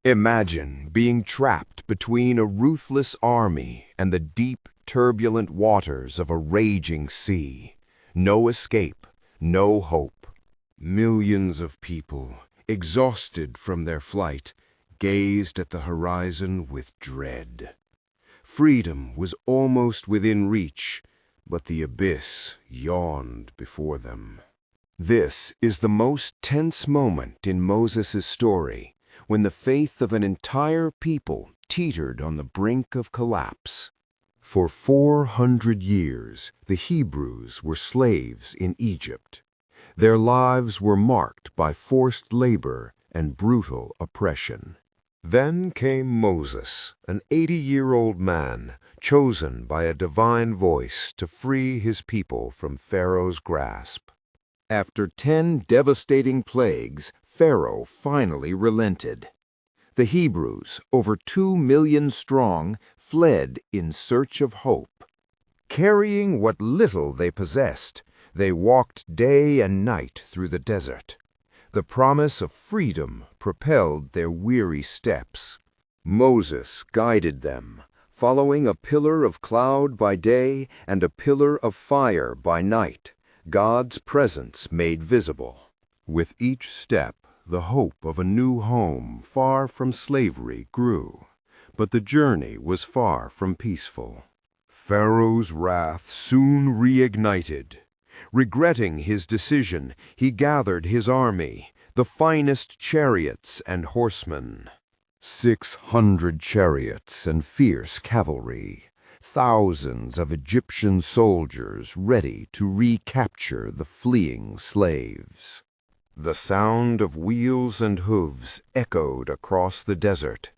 Imagine being trapped between a ruthless army and the deep, turbulent waters of a raging sea. No escape, no hope. Millions of people, exhausted from their flight, gazed at the horizon with dread. Freedom was almost within reach, but the abyss yawned before them. This is the most tense moment in Moses' story, when the faith of an entire people teetered on the brink of collapse. For 400 years, the Hebrews were slaves in Egypt. Their lives were marked by forced labor and brutal oppression. Then came Moses, an 80-year-old man, chosen by a divine voice to free his people from Pharaoh's grasp. After 10 devastating plagues, Pharaoh finally relented. The Hebrews, over 2 million strong, fled in search of hope. Carrying what little they possessed, they walked day and night through the desert. The promise of freedom propelled their weary steps. Moses guided them, following a pillar of cloud by day and a pillar of fire by night, God's presence made visible. With each step, the hope of a new home far from slavery grew, but the journey was far from peaceful. Pharaoh's wrath soon reignited. Regretting his decision, he gathered his army, the finest chariots and horsemen. 600 chariots and fierce cavalry, thousands of Egyptian soldiers ready to recapture the fleeing slaves. The sound of wheels and hooves echoed across the desert.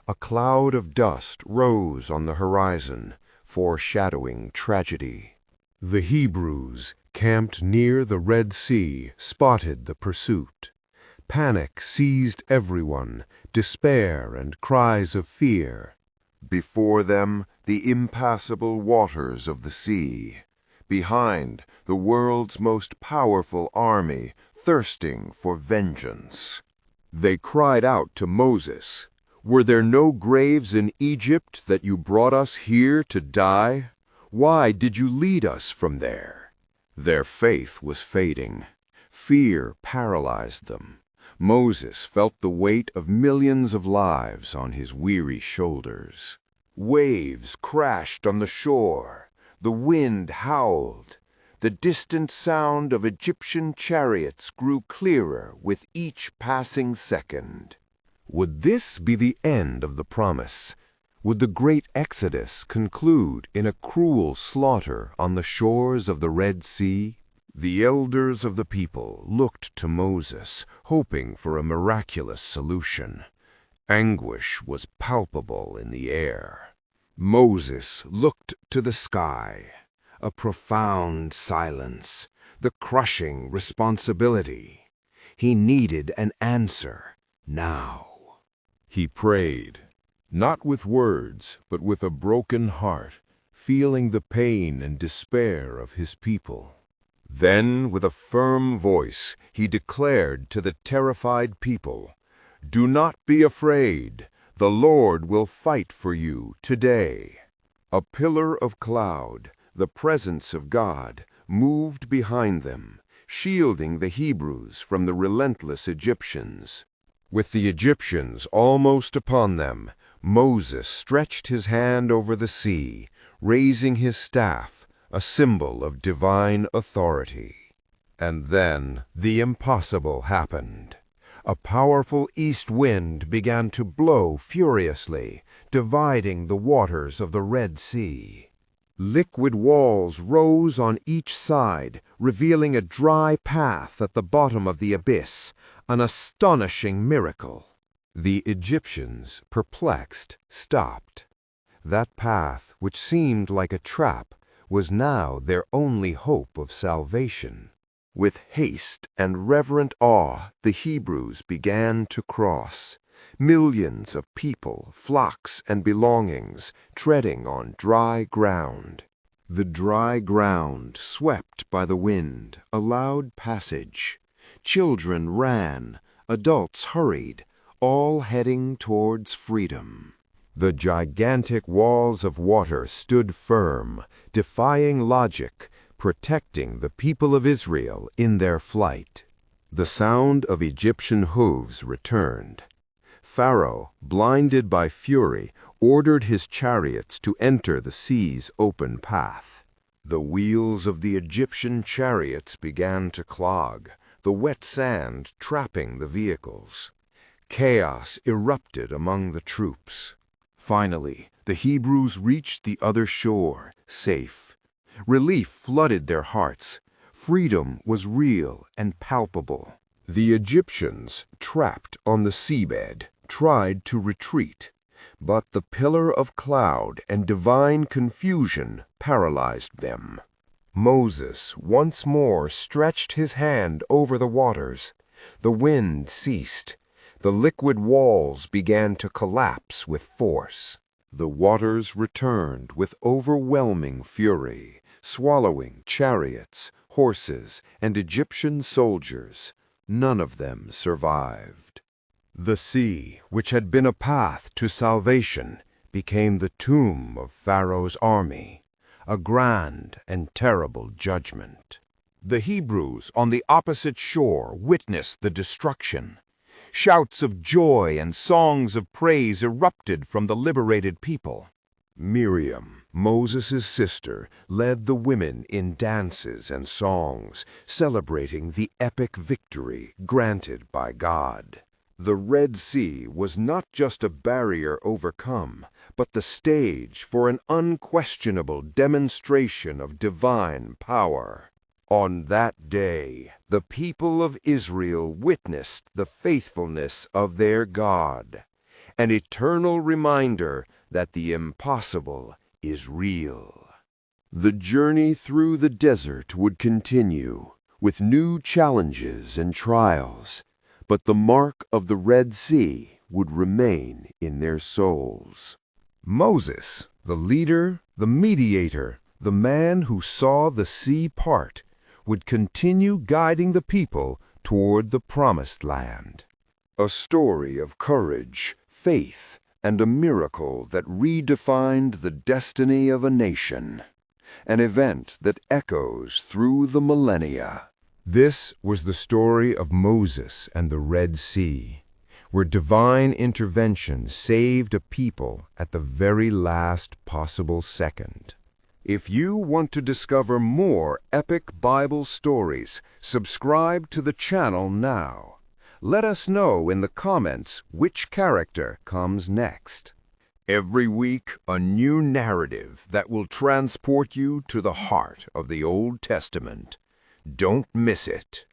A cloud of dust rose on the horizon, foreshadowing tragedy. The Hebrews, camped near the Red Sea, spotted the pursuit. Panic seized everyone, despair and cries of fear. Before them, the impassable waters of the sea. Behind, the world's most powerful army, thirsting for vengeance. They cried out to Moses, "Were there no graves in Egypt that you brought us here to die? Why did you lead us from there?" Their faith was fading. Fear paralyzed them. Moses felt the weight of millions of lives on his weary shoulders. Waves crashed on the shore. The wind howled. The distant sound of Egyptian chariots grew clearer with each passing second. Would this be the end of the promise? Would the great Exodus conclude in a cruel slaughter on the shores of the Red Sea? The elders of the people looked to Moses, hoping for a miraculous solution. Anguish was palpable in the air. Moses looked to the sky. A profound silence, the crushing responsibility. He needed an answer now. He prayed, not with words, but with a broken heart, feeling the pain and despair of his people. Then, with a firm voice, he declared to the terrified people, "Do not be afraid. The Lord will fight for you today." A pillar of cloud, the presence of God, moved behind them, shielding the Hebrews from the relentless Egyptians. With the Egyptians almost upon them, Moses stretched his hand over the sea, raising his staff, a symbol of divine authority. And then the impossible happened. A powerful east wind began to blow furiously, dividing the waters of the Red Sea. Liquid walls rose on each side, revealing a dry path at the bottom of the abyss, an astonishing miracle. The Egyptians, perplexed, stopped. That path, which seemed like a trap, was now their only hope of salvation. With haste and reverent awe, the Hebrews began to cross. Millions of people, flocks, and belongings, treading on dry ground. The dry ground, swept by the wind, allowed passage. Children ran, adults hurried, all heading towards freedom. The gigantic walls of water stood firm, defying logic, protecting the people of Israel in their flight. The sound of Egyptian hooves returned. Pharaoh, blinded by fury, ordered his chariots to enter the sea's open path. The wheels of the Egyptian chariots began to clog, the wet sand trapping the vehicles. Chaos erupted among the troops. Finally, the Hebrews reached the other shore, safe. Relief flooded their hearts. Freedom was real and palpable. The Egyptians, trapped on the seabed, tried to retreat, but the pillar of cloud and divine confusion paralyzed them. Moses once more stretched his hand over the waters. The wind ceased. The liquid walls began to collapse with force. The waters returned with overwhelming fury, swallowing chariots, horses, and Egyptian soldiers. None of them survived. The sea, which had been a path to salvation, became the tomb of Pharaoh's army, a grand and terrible judgment. The Hebrews on the opposite shore witnessed the destruction. Shouts of joy and songs of praise erupted from the liberated people. Miriam, Moses' sister, led the women in dances and songs, celebrating the epic victory granted by God. The Red Sea was not just a barrier overcome, but the stage for an unquestionable demonstration of divine power. On that day, the people of Israel witnessed the faithfulness of their God, an eternal reminder that the impossible is real. The journey through the desert would continue, with new challenges and trials, but the mark of the Red Sea would remain in their souls. Moses, the leader, the mediator, the man who saw the sea part, would continue guiding the people toward the Promised Land. A story of courage, faith, and a miracle that redefined the destiny of a nation. An event that echoes through the millennia. This was the story of Moses and the Red Sea, where divine intervention saved a people at the very last possible second. If you want to discover more epic Bible stories, subscribe to the channel now. Let us know in the comments which character comes next. Every week, a new narrative that will transport you to the heart of the Old Testament. Don't miss it.